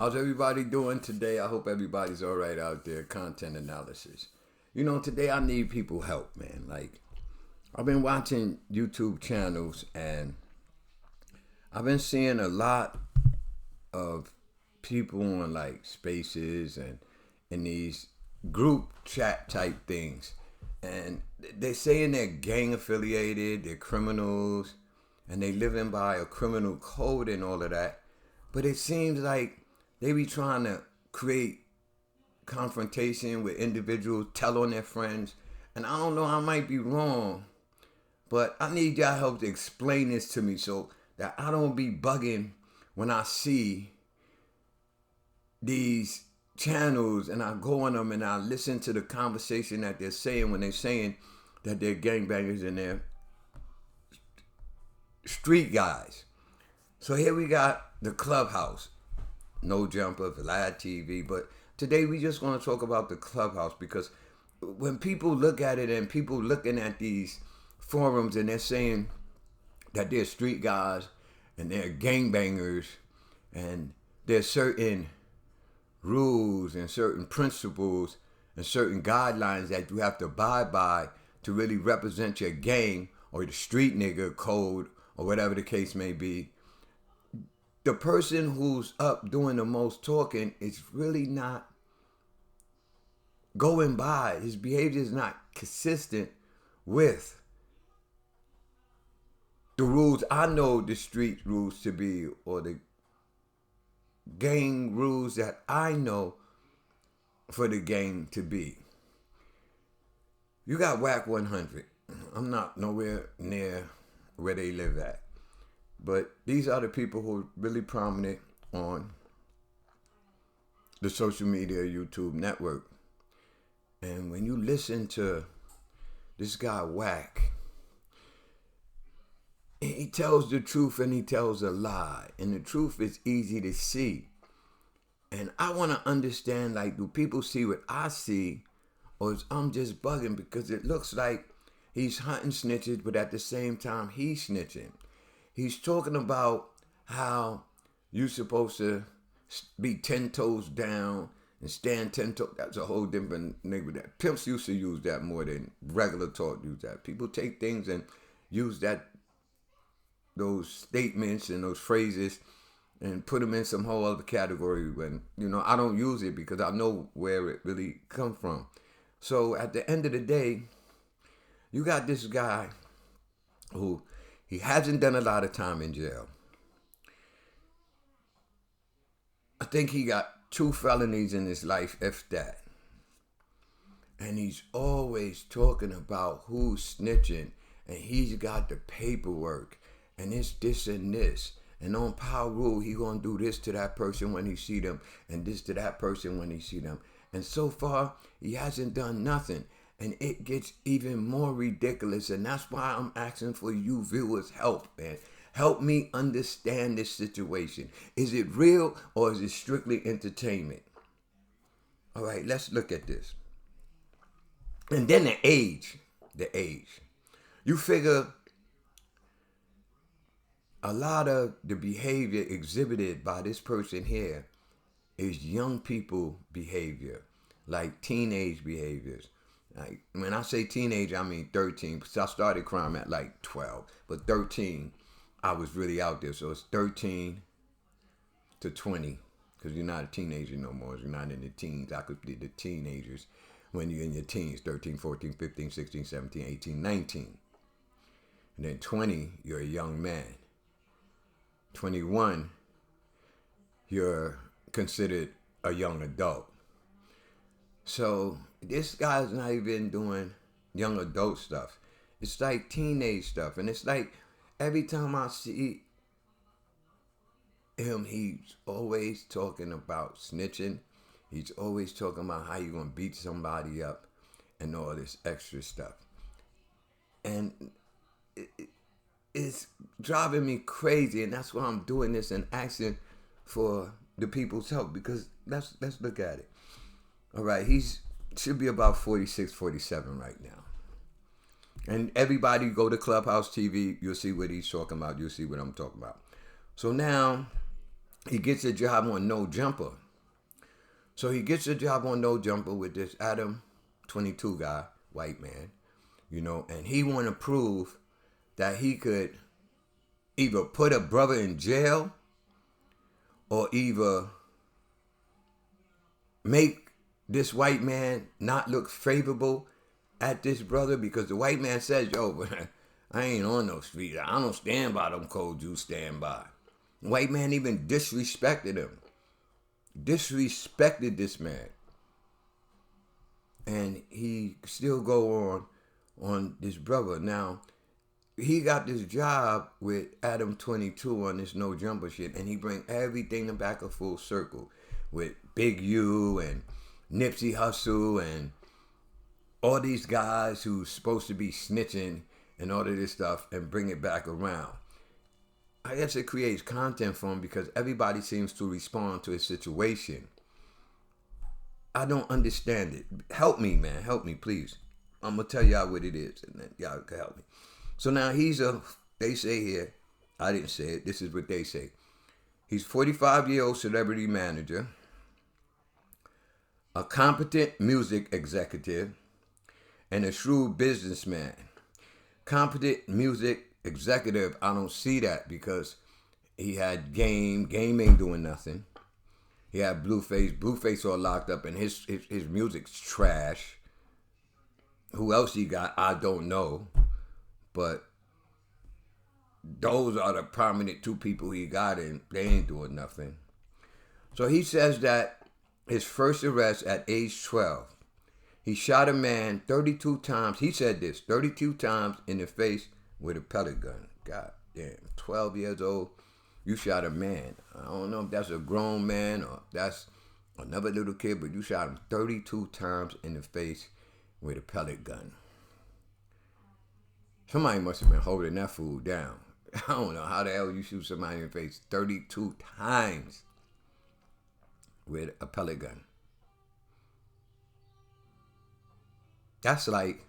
How's everybody doing today? I hope everybody's all right out there. Content analysis. Today I need people help, man. Like, I've been watching YouTube channels and I've been seeing a lot of people on like spaces and in these group chat type things. And they're saying they're gang affiliated, they're criminals, and they living by a criminal code and all of that. But it seems like they be trying to create confrontation with individuals, tell on their friends. And I don't know, I might be wrong, but I need y'all help to explain this to me so that I don't be bugging when I see these channels and I go on them and I listen to the conversation that they're saying when they're saying that they're gangbangers and they're street guys. So here we got the Clubhouse. No Jumper, Vlad TV, but today we just going to talk about the Clubhouse because when people look at it and people looking at these forums and they're saying that they're street guys and they're gangbangers and there's certain rules and certain principles and certain guidelines that you have to abide by to really represent your gang or the street nigga code or whatever the case may be. The person who's up doing the most talking is really not going by. His behavior is not consistent with the rules I know the street rules to be or the gang rules that I know for the gang to be. You got WACK 100. I'm not nowhere near where they live at. But these are the people who are really prominent on the social media YouTube network. And when you listen to this guy Wack, he tells the truth and he tells a lie. And the truth is easy to see. And I want to understand, like, do people see what I see? Or is I'm just bugging because it looks like he's hunting snitches, but at the same time, he's snitching. He's talking about how you're supposed to be 10 toes down and stand 10 toes. That's a whole different nigga. That pimps used to use that more than regular talk use that. People take things and use those statements and those phrases and put them in some whole other category when, I don't use it because I know where it really come from. So at the end of the day, you got this guy who he hasn't done a lot of time in jail. I think he got 2 felonies in his life, if that. And he's always talking about who's snitching. And he's got the paperwork. And it's this and this. And on power rule, he gonna do this to that person when he see them. And this to that person when he see them. And so far, he hasn't done nothing. And it gets even more ridiculous. And that's why I'm asking for you viewers' help, man. Help me understand this situation. Is it real or is it strictly entertainment? All right, let's look at this. And then the age. You figure a lot of the behavior exhibited by this person here is young people behavior, like teenage behaviors. Like, when I say teenage, I mean 13. Because I started crime at like 12. But 13, I was really out there. So it's 13 to 20. Because you're not a teenager no more. You're not in the teens. I could be the teenagers when you're in your teens. 13, 14, 15, 16, 17, 18, 19. And then 20, you're a young man. 21, you're considered a young adult. So this guy's not even doing young adult stuff. It's like teenage stuff. And it's like every time I see him, he's always talking about snitching. He's always talking about how you're going to beat somebody up and all this extra stuff. And it's driving me crazy. And that's why I'm doing this and asking for the people's help. Because let's look at it. All right, should be about 46, 47 right now. And everybody go to Clubhouse TV, you'll see what he's talking about. You'll see what I'm talking about. So now he gets a job on No Jumper. So he gets a job on No Jumper with this Adam 22 guy, white man, and he want to prove that he could either put a brother in jail or either make this white man not look favorable at this brother, because the white man says, yo, I ain't on no street. I don't stand by them codes you stand by. The white man even disrespected him. Disrespected this man. And he still go on this brother. Now, he got this job with Adam 22 on this No Jumper shit, and he bring everything back a full circle with Big U and Nipsey Hussle and all these guys who's supposed to be snitching and all of this stuff, and bring it back around. I guess it creates content for him because everybody seems to respond to his situation. I don't understand it. Help me, man. Help me, please. I'm going to tell y'all what it is, and then y'all can help me. So now they say here, I didn't say it, this is what they say. He's a 45-year-old celebrity manager, a competent music executive, and a shrewd businessman. Competent music executive, I don't see that because he had Game ain't doing nothing. He had Blueface all locked up, and his music's trash. Who else he got, I don't know. But those are the prominent two people he got, and they ain't doing nothing. So he says that his first arrest at age 12, he shot a man 32 times. He said this, 32 times in the face with a pellet gun. God damn, 12 years old, you shot a man. I don't know if that's a grown man or that's another little kid, but you shot him 32 times in the face with a pellet gun. Somebody must have been holding that fool down. I don't know how the hell you shoot somebody in the face 32 times with a pellet gun. That's like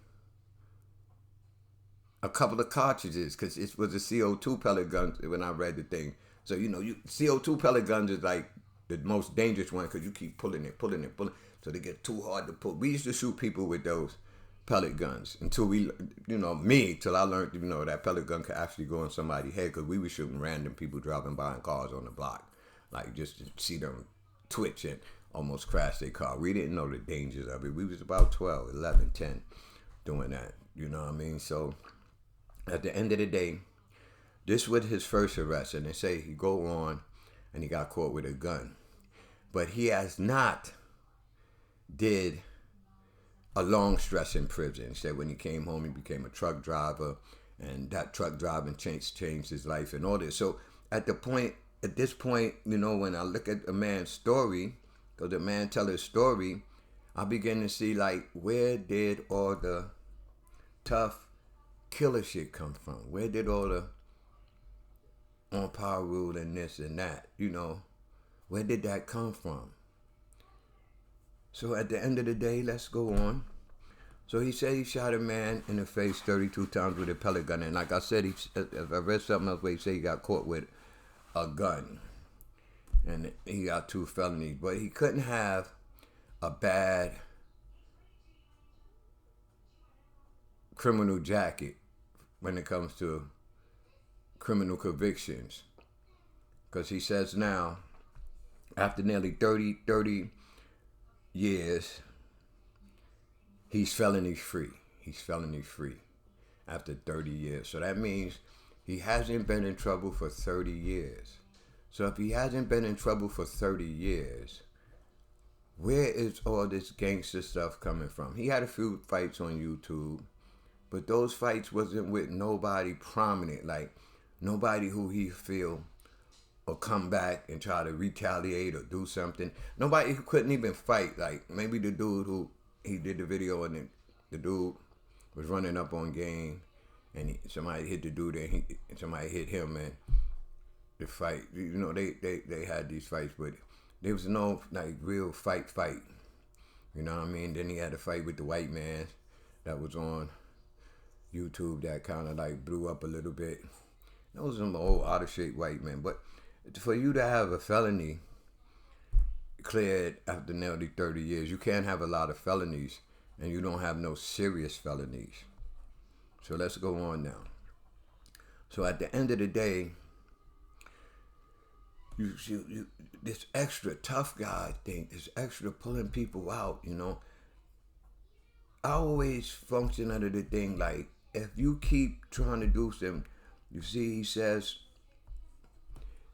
a couple of cartridges, because it was a CO2 pellet gun when I read the thing. So, CO2 pellet guns is like the most dangerous one because you keep pulling it. So they get too hard to pull. We used to shoot people with those pellet guns until till I learned, that pellet gun could actually go in somebody's head, because we were shooting random people driving by in cars on the block, like just to see them twitch and almost crash their car. We didn't know the dangers of it. We was about 12, 11, 10 doing that. You know what I mean? So at the end of the day, this was his first arrest, and they say he go on and he got caught with a gun. But he has not did a long stretch in prison. He said when he came home, he became a truck driver, and that truck driving changed his life and all this. So at this point, when I look at a man's story, because the man tell his story, I begin to see, like, where did all the tough killer shit come from? Where did all the on power rule and this and that, where did that come from? So at the end of the day, let's go on. So he said he shot a man in the face 32 times with a pellet gun. And like I said, I read something else where he said he got caught with a gun. And he got 2 felonies. But he couldn't have a bad criminal jacket when it comes to criminal convictions. Because he says now, after nearly 30 years, he's felony free. He's felony free after 30 years. So that means he hasn't been in trouble for 30 years. So if he hasn't been in trouble for 30 years, where is all this gangster stuff coming from? He had a few fights on YouTube, but those fights wasn't with nobody prominent, like nobody who he feel or come back and try to retaliate or do something. Nobody who couldn't even fight. Like maybe the dude who he did the video and the dude was running up on game and somebody hit the dude and somebody hit him, and the fight. They had these fights, but there was no like real fight. You know what I mean? Then he had a fight with the white man that was on YouTube that kind of like blew up a little bit. Those are some old out of shape white men, but For you to have a felony cleared after nearly 30 years, you can't have a lot of felonies and you don't have no serious felonies. So let's go on now. So at the end of the day, you this extra tough guy thing, this extra pulling people out, you know. I always function under the thing like, if you keep trying to do something, you see, he says,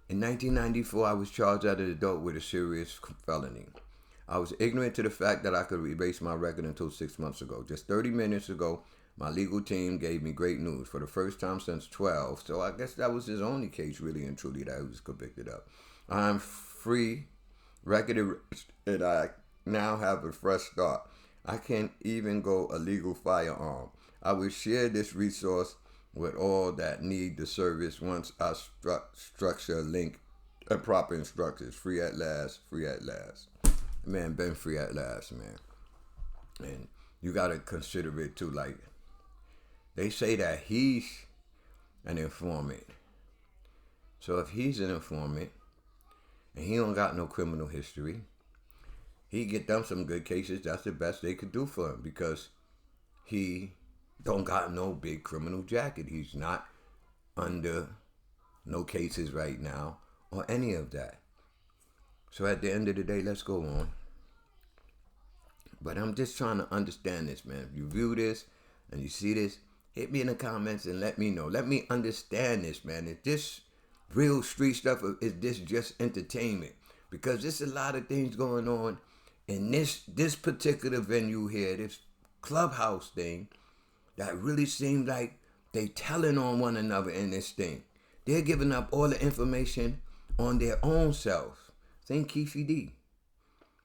in 1994, I was charged as an adult with a serious felony. I was ignorant to the fact that I could erase my record until 6 months ago. Just 30 minutes ago, my legal team gave me great news. For the first time since 12, so I guess that was his only case, really and truly, that he was convicted of. I'm free, record erased, and I now have a fresh start. I can't even go a legal firearm. I will share this resource with all that need the service once I structure a link and proper instructions. Free at last, free at last. Man, been free at last, man. And you got to consider it too, like, they say that he's an informant. So if he's an informant and he don't got no criminal history, he get them some good cases. That's the best they could do for him, because he don't got no big criminal jacket. He's not under no cases right now or any of that. So at the end of the day, let's go on. But I'm just trying to understand this, man. If you view this and you see this, hit me in the comments and let me know. Let me understand this, man. Is this real street stuff, or is this just entertainment? Because there's a lot of things going on in this particular venue here, this clubhouse thing, that really seems like they telling on one another in this thing. They're giving up all the information on their own self. Think Keefy D.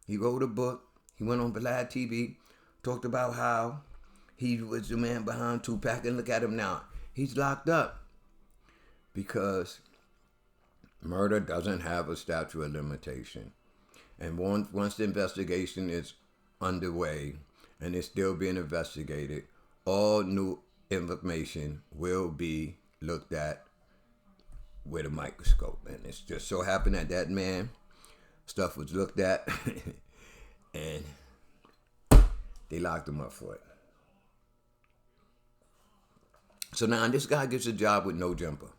He wrote a book. He went on Vlad TV, talked about how he was the man behind Tupac, and look at him now. He's locked up because murder doesn't have a statute of limitation. And once the investigation is underway and it's still being investigated, all new information will be looked at with a microscope. And it's just so happened that that man, stuff was looked at and they locked him up for it. So now this guy gets a job with no jumper.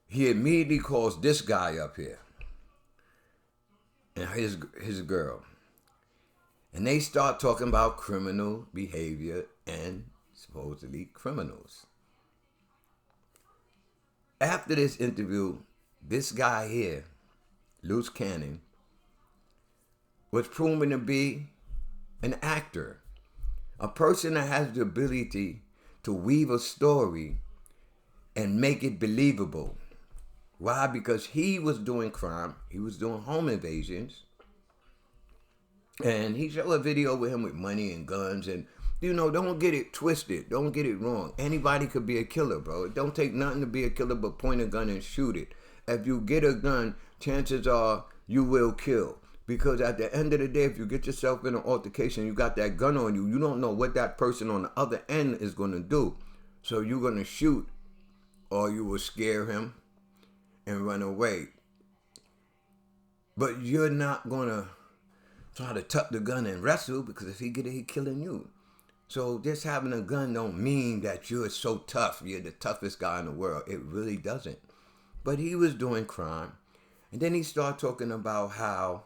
He immediately calls this guy up here and his girl. And they start talking about criminal behavior and supposedly criminals. After this interview, this guy here, Luce Cannon, was proven to be an actor, a person that has the ability to weave a story and make it believable. Why? Because he was doing crime. He was doing home invasions. And he showed a video with him with money and guns. And, you know, don't get it twisted. Don't get it wrong. Anybody could be a killer, bro. It don't take nothing to be a killer but point a gun and shoot it. If you get a gun, chances are you will kill. Because at the end of the day, if you get yourself in an altercation, you got that gun on you, you don't know what that person on the other end is going to do. So you're going to shoot, or you will scare him and run away. But you're not going to try to tuck the gun and wrestle, because if he get it, he killing you. So just having a gun don't mean that you're so tough. You're the toughest guy in the world. It really doesn't. But he was doing crime. And then he started talking about how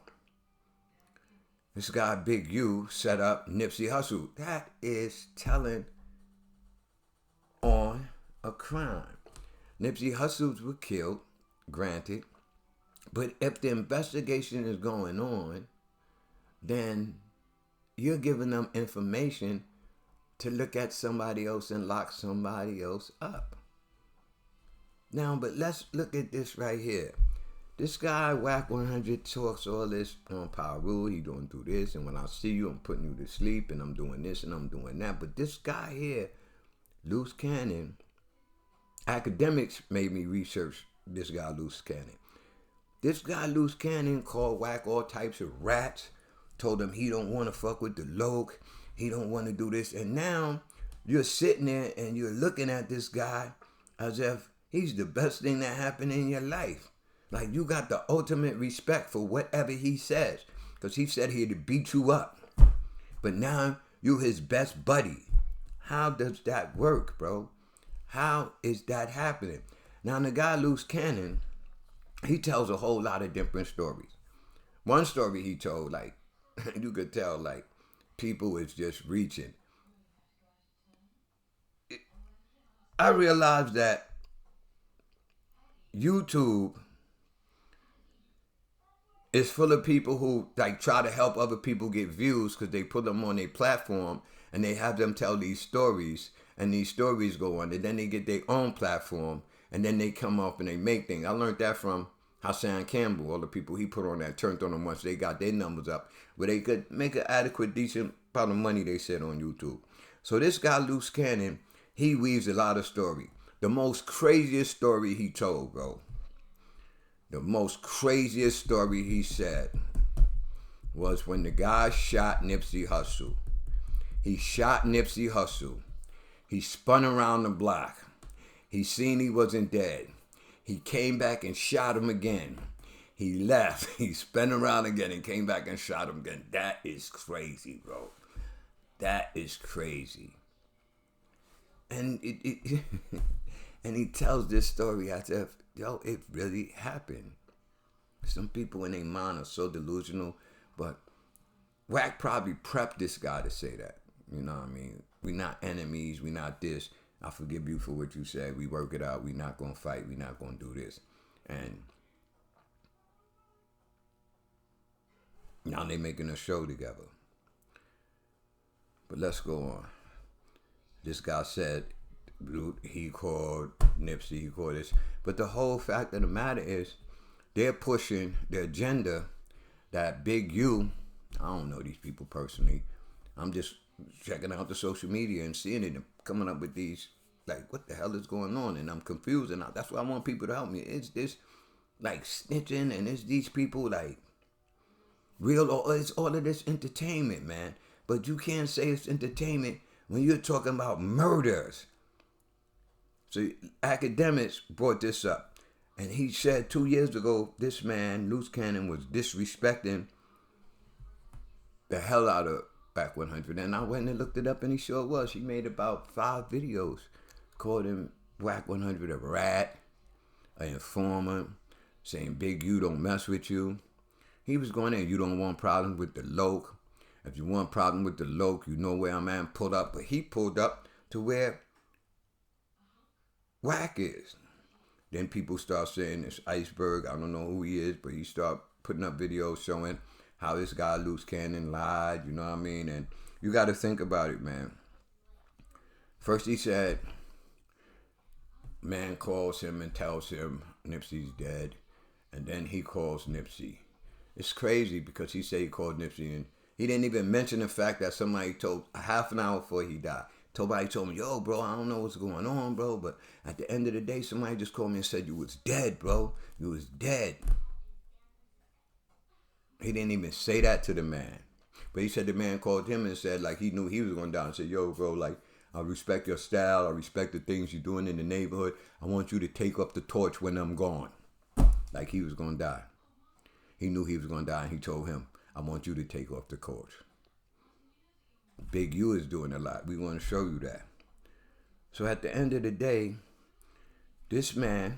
this guy, Big U, set up Nipsey Hussle. That is telling on a crime. Nipsey Hussles were killed, granted. But if the investigation is going on, then you're giving them information to look at somebody else and lock somebody else up. Now, but let's look at this right here. This guy, Wack 100, talks all this on Power Rule. He don't do this, and when I see you, I'm putting you to sleep, and I'm doing this, and I'm doing that. But this guy here, Luce Cannon, academics made me research this guy, Luce Cannon. This guy, Luce Cannon, called Wack all types of rats, told him he don't want to fuck with the Loke, he don't want to do this. And now you're sitting there and you're looking at this guy as if he's the best thing that happened in your life. Like, you got the ultimate respect for whatever he says. Because he said he'd beat you up. But now you his best buddy. How does that work, bro? How is that happening? Now, the guy Luce Cannon, he tells a whole lot of different stories. One story he told, like, you could tell, like, people is just reaching. I realized that YouTube is full of people who, like, try to help other people get views because they put them on their platform and they have them tell these stories, and these stories go on, and then they get their own platform, and then they come up and they make things. I learned that from Hassan Campbell. All the people he put on that turned on them once they got their numbers up, where they could make an adequate, decent amount of money they said on YouTube. So this guy, Luce Cannon, he weaves a lot of story. The most craziest story he told, bro. The most craziest story he said was when the guy shot Nipsey Hussle. He shot Nipsey Hussle. He spun around the block. He seen he wasn't dead. He came back and shot him again. He left. He spun around again and came back and shot him again. That is crazy, bro. That is crazy. And and he tells this story as if, yo, it really happened. Some people in their mind are so delusional, but WACK probably prepped this guy to say that. You know what I mean? We're not enemies. We're not this. I forgive you for what you said. We work it out. We're not going to fight. We're not going to do this. And now they're making a show together. But let's go on. This guy said he called Nipsey, he called this. But the whole fact of the matter is they're pushing the agenda that Big U, I don't know these people personally. I'm just checking out the social media and seeing it and coming up with these, like, what the hell is going on? And I'm confused, and that's why I want people to help me. It's this, like, snitching, and it's these people, like, real, or it's all of this entertainment, man. But you can't say it's entertainment when you're talking about murders. So academics brought this up. And he said 2 years ago, this man, Luce Cannon, was disrespecting the hell out of WACK 100. And I went and looked it up, and he sure was. He made about 5 videos, called him WACK 100 a rat, an informant, saying Big U don't mess with you. He was going in, you don't want problems with the loc. If you want problem with the loc, you know where I'm at, pulled up. But he pulled up to where WACK is. Then people start saying this iceberg, I don't know who he is, but he start putting up videos showing how this guy Luce Cannon lied, you know what I mean? And you got to think about it, man. First he said, man calls him and tells him Nipsey's dead. And then he calls Nipsey. It's crazy because he said he called Nipsey, and he didn't even mention the fact that somebody told a half an hour before he died. Somebody told me, yo, bro, I don't know what's going on, bro, but at the end of the day, somebody just called me and said you was dead, bro. You was dead. He didn't even say that to the man. But he said the man called him and said, like, he knew he was going down and said, yo, bro, like, I respect your style. I respect the things you're doing in the neighborhood. I want you to take up the torch when I'm gone. Like he was going to die. He knew he was going to die, and he told him, I want you to take off the torch. Big U is doing a lot. We want to show you that. So at the end of the day, this man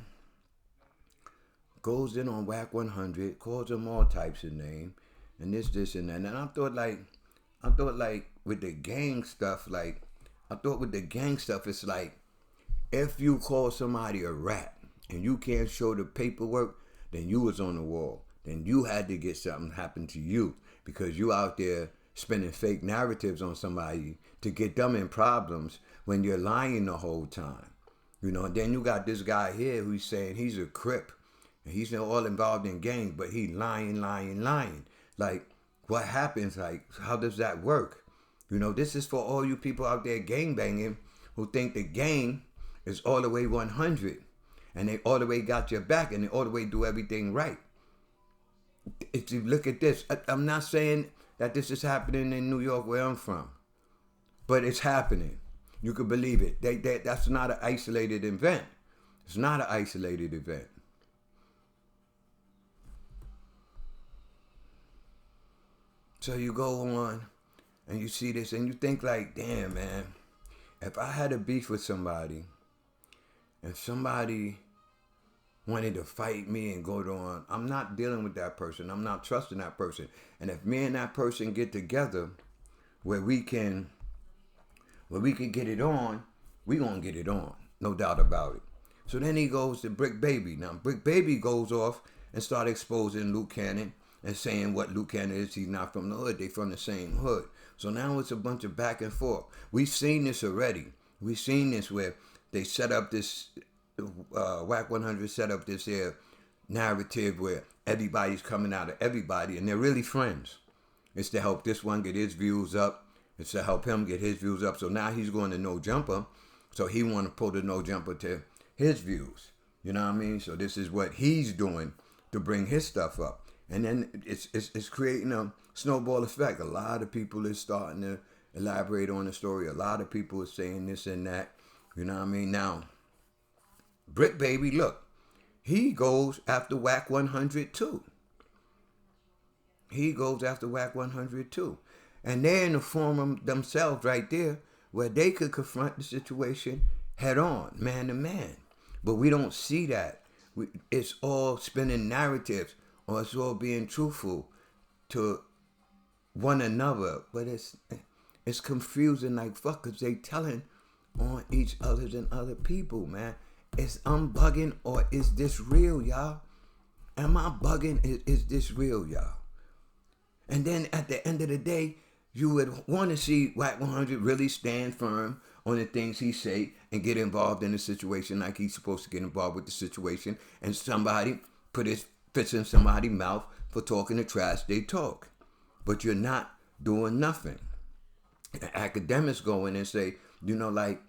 goes in on WACK 100, calls him all types of names, and this, and that. And I thought with the gang stuff, it's like, if you call somebody a rat and you can't show the paperwork, then you was on the wall. Then you had to get something happen to you because you out there spinning fake narratives on somebody to get them in problems when you're lying the whole time. You know, and then you got this guy here who's saying he's a Crip and he's not all involved in gangs, but he lying. Like, what happens? Like, how does that work? You know, this is for all you people out there gang banging who think the gang is all the way 100 and they all the way got your back and they all the way do everything right. If you look at this, I'm not saying that this is happening in New York where I'm from, but it's happening. You can believe it. That's not an isolated event. It's not an isolated event. So you go on and you see this and you think like, damn, man, if I had a beef with somebody and somebody wanted to fight me and go on, I'm not dealing with that person. I'm not trusting that person. And if me and that person get together where we can get it on, we gonna get it on. No doubt about it. So then he goes to Brick Baby. Now Brick Baby goes off and start exposing Luke Cannon and saying what Luke Cannon is. He's not from the hood. They from the same hood. So now it's a bunch of back and forth. We've seen this already. We've seen this where they set up this, WACK 100 set up this here narrative where everybody's coming out of everybody and they're really friends. It's to help this one get his views up. It's to help him get his views up. So now he's going to No Jumper. So he want to pull the No Jumper to his views. You know what I mean? So this is what he's doing to bring his stuff up. And then it's creating a snowball effect. A lot of people is starting to elaborate on the story. A lot of people are saying this and that. You know what I mean? Now, Brick Baby, look, he goes after WACK 100 too. He goes after WACK 100 too. And they're in the forum themselves right there where they could confront the situation head on, man to man. But we don't see that. It's all spinning narratives or it's all being truthful to one another. But it's confusing like fuck because they telling on each other and other people, man. Is I'm bugging or is this real, y'all? Am I bugging? Is this real, y'all? And then at the end of the day, you would want to see WACK 100 really stand firm on the things he say and get involved in the situation like he's supposed to get involved with the situation. And somebody put his fits in somebody's mouth for talking the trash they talk. But you're not doing nothing. The academics go in and say, you know, like,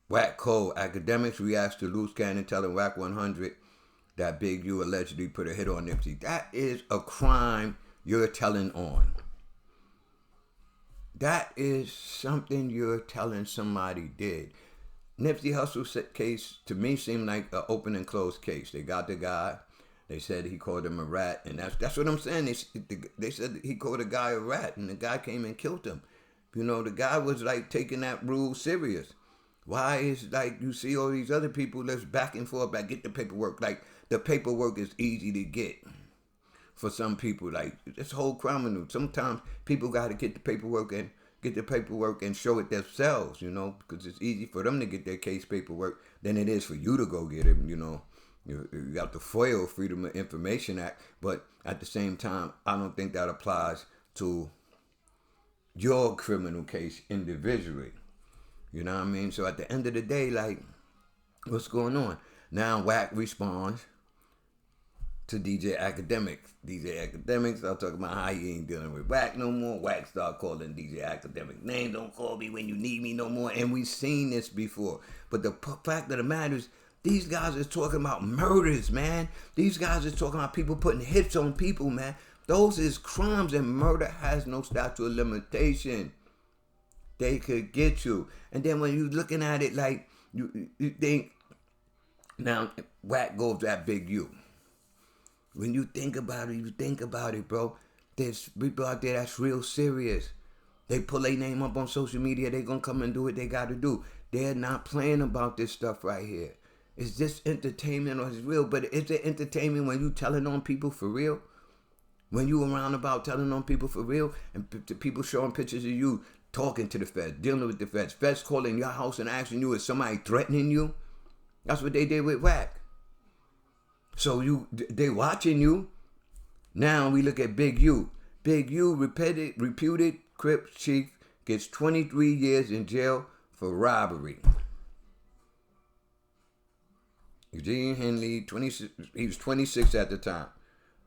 WACK Code, academics reacts to Luce Cannon telling WACK 100 that Big U allegedly put a hit on Nipsey. That is a crime you're telling on. That is something you're telling somebody did. Nipsey Hussle's case, to me, seemed like an open and closed case. They got the guy. They said he called him a rat. And that's what I'm saying. They said he called a guy a rat. And the guy came and killed him. You know, the guy was like taking that rule serious. Why is like you see all these other people that's back and forth, like get the paperwork. Like the paperwork is easy to get for some people. Like this whole criminal. Sometimes people got to get the paperwork and show it themselves, you know, because it's easy for them to get their case paperwork than it is for you to go get it, you know. You got the FOIA, Freedom of Information Act, but at the same time, I don't think that applies to your criminal case individually. You know what I mean? So at the end of the day, like, what's going on? Now WACK responds to DJ Academics. DJ Academics start talking about how he ain't dealing with WACK no more. WACK start calling DJ Academics names. Don't call me when you need me no more. And we've seen this before. But the fact of the matter is, these guys are talking about murders, man. These guys are talking about people putting hits on people, man. Those is crimes, and murder has no statute of limitation. They could get you. And then when you're looking at it like, you think, now, WACK goes at Big U. When you think about it, bro. There's people out there that's real serious. They pull their name up on social media. They gonna come and do what they gotta do. They're not playing about this stuff right here. Is this entertainment or is it real? But is it entertainment when you telling on people for real? When you around about telling on people for real? And people showing pictures of you talking to the feds, dealing with the feds. Feds calling your house and asking you, is somebody threatening you? That's what they did with WACK. So they watching you. Now we look at Big U. Big U, reputed Crip chief, gets 23 years in jail for robbery. Eugene Henley, he was 26 at the time.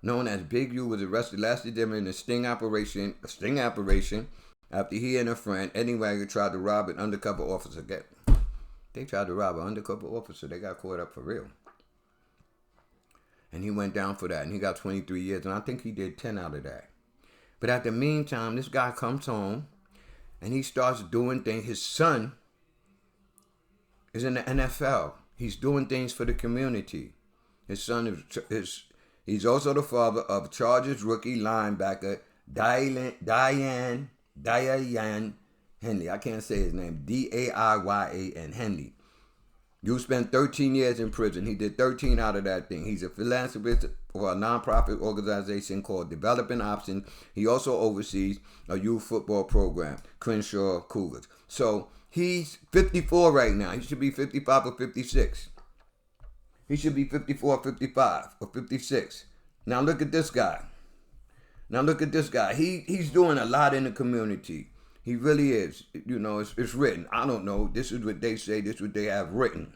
Known as Big U, was arrested last December in a sting operation after he and a friend, Eddie Wagner, tried to rob an undercover officer. They tried to rob an undercover officer. They got caught up for real. And he went down for that. And he got 23 years. And I think he did 10 out of that. But at the meantime, this guy comes home. And he starts doing things. His son is in the NFL. He's doing things for the community. His son is He's also the father of Chargers rookie linebacker Diane Henley. I can't say his name. Daiyan Henley. You spent 13 years in prison. He did 13 out of that thing. He's a philanthropist for a nonprofit organization called Developing Options. He also oversees a youth football program, Crenshaw Cougars. So he's 54 right now. He should be 55 or 56. He should be 54, 55, or 56. Now look at this guy. He's doing a lot in the community. He really is. You know, it's written. I don't know. This is what they say. This is what they have written.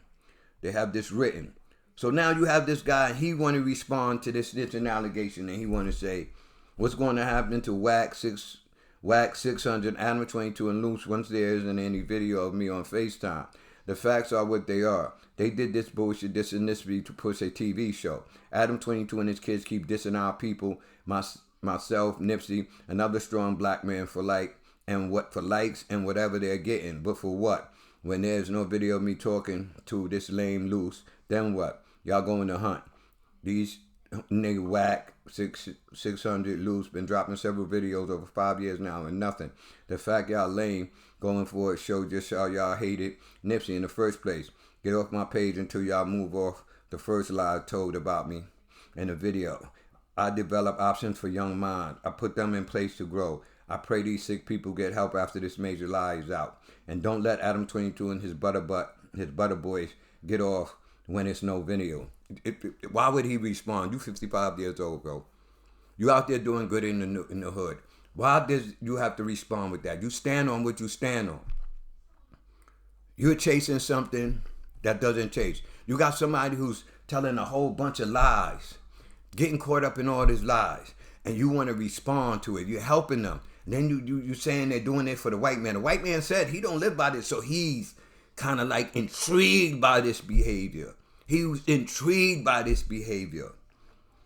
They have this written. So now you have this guy. He want to respond to this snitching allegation, and he want to say, what's going to happen to WACK 600, Adam 22, and Luce once there isn't any video of me on FaceTime? The facts are what they are. They did this bullshit, this and this to push a TV show. Adam 22 and his kids keep dissing our people, myself, Nipsey, another strong black man for likes and whatever they're getting. But for what? When there's no video of me talking to this lame Luce, then what? Y'all going to hunt. These nigga Wack 600 Luce been dropping several videos over 5 years now and nothing. The fact y'all lame going for it show just how y'all hated Nipsey in the first place. Get off my page until y'all move off the first lie told about me in the video. I develop options for young minds. I put them in place to grow. I pray these sick people get help after this major lie is out. And don't let Adam 22 and his butter boys get off when it's no video. Why would he respond? You 55 years old, bro. You out there doing good in the hood. Why does you have to respond with that? You stand on what you stand on. You're chasing something that doesn't chase. You got somebody who's telling a whole bunch of lies, getting caught up in all these lies, and you want to respond to it. You're helping them. And then you saying they're doing it for the white man. The white man said he don't live by this, so he's kind of like intrigued by this behavior. He was intrigued by this behavior.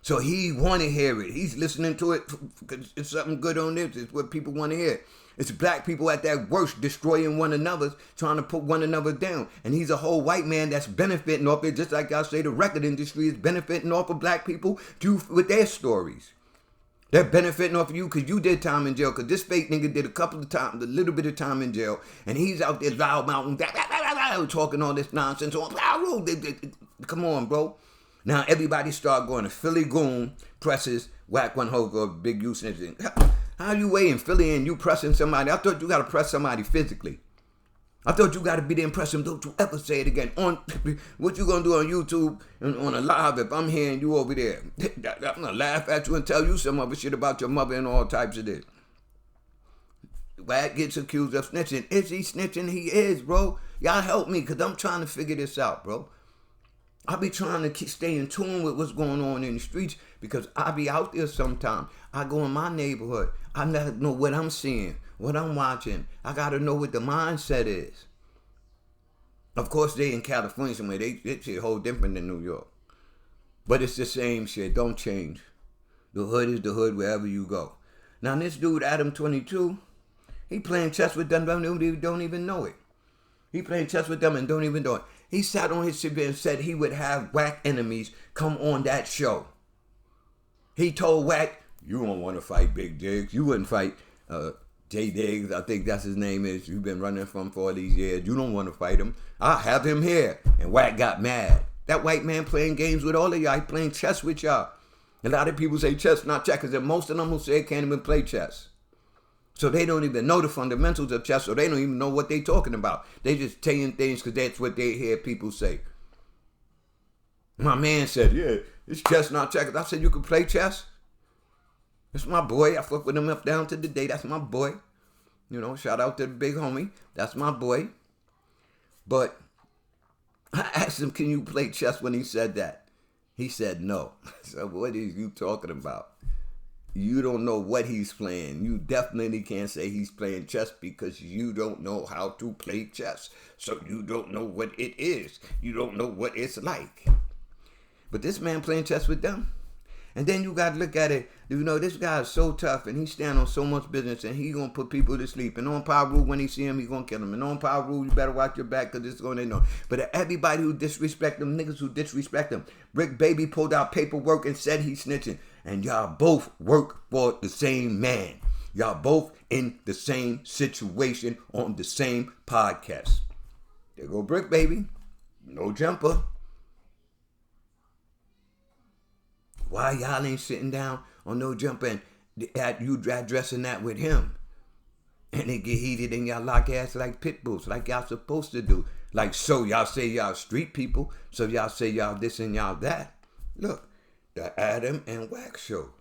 So he want to hear it. He's listening to it because it's something good on this. It's what people want to hear. It's black people at their worst destroying one another, trying to put one another down. And he's a whole white man that's benefiting off it, just like I say the record industry is benefiting off of black people with their stories. They're benefiting off of you because you did time in jail, because this fake nigga did a little bit of time in jail, and he's out there loud mouthing, talking all this nonsense. Come on, bro. Now everybody start going to Philly Goon presses Wack 1 Hover Big U Snitching. How you weighing Philly and you pressing somebody? I thought you got to press somebody physically. I thought you got to be there and press them. Don't you ever say it again. What you going to do on YouTube and on a live if I'm here and you over there? I'm going to laugh at you and tell you some other shit about your mother and all types of this. Wack gets accused of snitching. Is he snitching? He is, bro. Y'all help me because I'm trying to figure this out, bro. I be trying to stay in tune with what's going on in the streets because I be out there sometimes. I go in my neighborhood. I never know what I'm seeing, what I'm watching. I got to know what the mindset is. Of course, they in California somewhere. They shit whole different than New York. But it's the same shit. Don't change. The hood is the hood wherever you go. Now, this dude, Adam 22, he playing chess with them, don't even know it. He playing chess with them and don't even know it. He sat on his ship and said he would have Wack enemies come on that show. He told Wack, you don't want to fight Big Diggs. You wouldn't fight J Diggs. I think that's his name is. You've been running from for all these years. You don't want to fight him. I'll have him here. And Wack got mad. That white man playing games with all of y'all. He playing chess with y'all. A lot of people say chess, not checkers. And most of them who say can't even play chess. So they don't even know the fundamentals of chess, so they don't even know what they talking about. They just saying things because that's what they hear people say. My man said, yeah, it's chess, not checkers. I said, you can play chess? That's my boy. I fuck with him up down to the day. That's my boy. You know, shout out to the big homie. That's my boy. But I asked him, can you play chess when he said that? He said no. So what is you talking about? You don't know what he's playing. You definitely can't say he's playing chess because you don't know how to play chess. So you don't know what it is. You don't know what it's like. But this man playing chess with them. And then you got to look at it. You know, this guy is so tough, and he stand on so much business, and he going to put people to sleep. And on Power Rule, when he see him, he going to kill him. And on Power Rule, you better watch your back because it's going to know. But everybody who disrespect them, niggas who disrespect him, Brick Baby pulled out paperwork and said he's snitching. And y'all both work for the same man. Y'all both in the same situation on the same podcast. There go Brick Baby. No jumper. Why y'all ain't sitting down on No Jumper and you addressing that with him? And it get heated and y'all lock ass like pit bulls, like y'all supposed to do. Like, so y'all say y'all street people, so y'all say y'all this and y'all that. Look, the Adam and Wack show.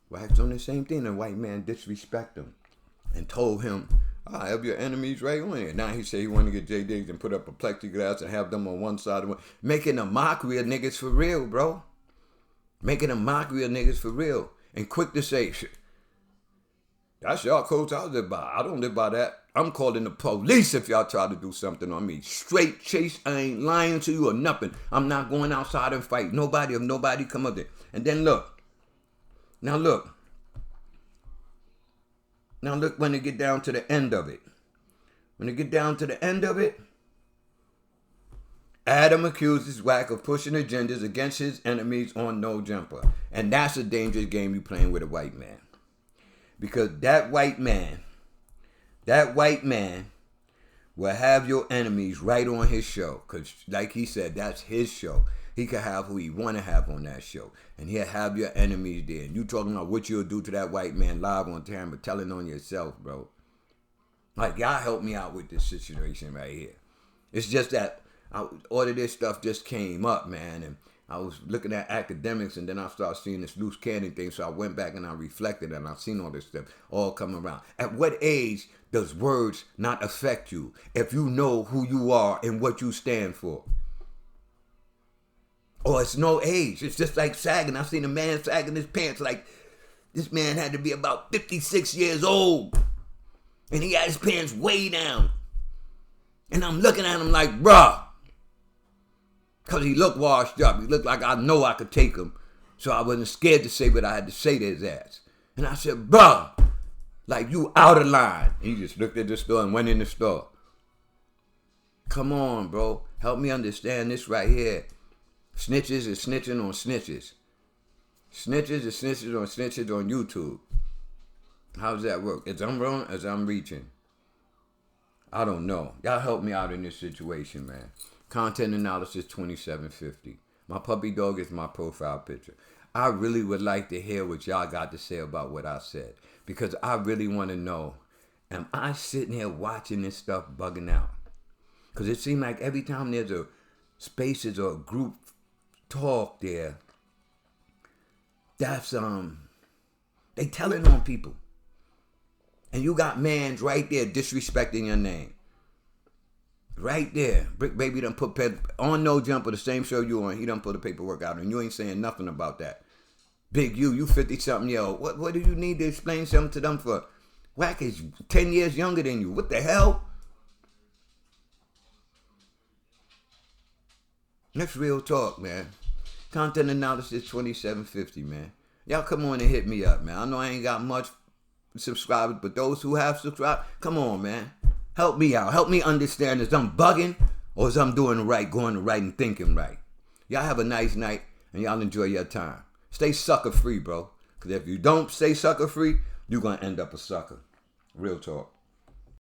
Wack's on the same thing. The white man disrespect him and told him, I have your enemies right on here. Now he say he want to get J Diggs and put up a plexiglass and have them on one side of one. Making a mockery of niggas for real, bro. Making a mockery of niggas for real. And quick to say, shit, that's y'all codes I live by. I don't live by that. I'm calling the police if y'all try to do something on me. Straight chase. I ain't lying to you or nothing. I'm not going outside and fight nobody if nobody come up there. And then look. Now look when it get down to the end of it. When it get down to the end of it, Adam accuses Wack of pushing agendas against his enemies on No Jumper. And that's a dangerous game you playing with a white man. Because that white man will have your enemies right on his show. Because like he said, that's his show. He can have who he want to have on that show. And he'll have your enemies there. And you talking about what you'll do to that white man live on camera, telling on yourself, bro. Like, y'all help me out with this situation right here. It's just that all of this stuff just came up, man. And I was looking at academics, and then I started seeing this loose cannon thing. So I went back and I reflected, and I've seen all this stuff all come around. At what age does words not affect you if you know who you are and what you stand for? Oh, it's no age. It's just like sagging. I've seen a man sagging his pants like this man had to be about 56 years old. And he had his pants way down. And I'm looking at him like, bruh. Because he looked washed up. He looked like I know I could take him. So I wasn't scared to say what I had to say to his ass. And I said, bruh, like you out of line. And he just looked at the store and went in the store. Come on, bro. Help me understand this right here. Snitches is snitching on snitches. Snitches is snitches on snitches on YouTube. How does that work? Is I'm wrong as I'm reaching? I don't know. Y'all help me out in this situation, man. Content analysis 2750. My puppy dog is my profile picture. I really would like to hear what y'all got to say about what I said. Because I really want to know, am I sitting here watching this stuff bugging out? Because it seems like every time there's a spaces or a group talk there, that's they telling on people. And you got mans right there disrespecting your name. Right there. Brick Baby done put on No Jumper, the same show you on, he done put the paperwork out and you ain't saying nothing about that. Big you 50-something year old. What do you need to explain something to them for? Wack is 10 years younger than you. What the hell? That's real talk, man. Content analysis 2750, man. Y'all come on and hit me up, man. I know I ain't got much subscribers, but those who have subscribed, come on, man. Help me out. Help me understand is I'm bugging or is I'm doing right, going right, and thinking right. Y'all have a nice night and y'all enjoy your time. Stay sucker free, bro. Because if you don't stay sucker free, you're going to end up a sucker. Real talk.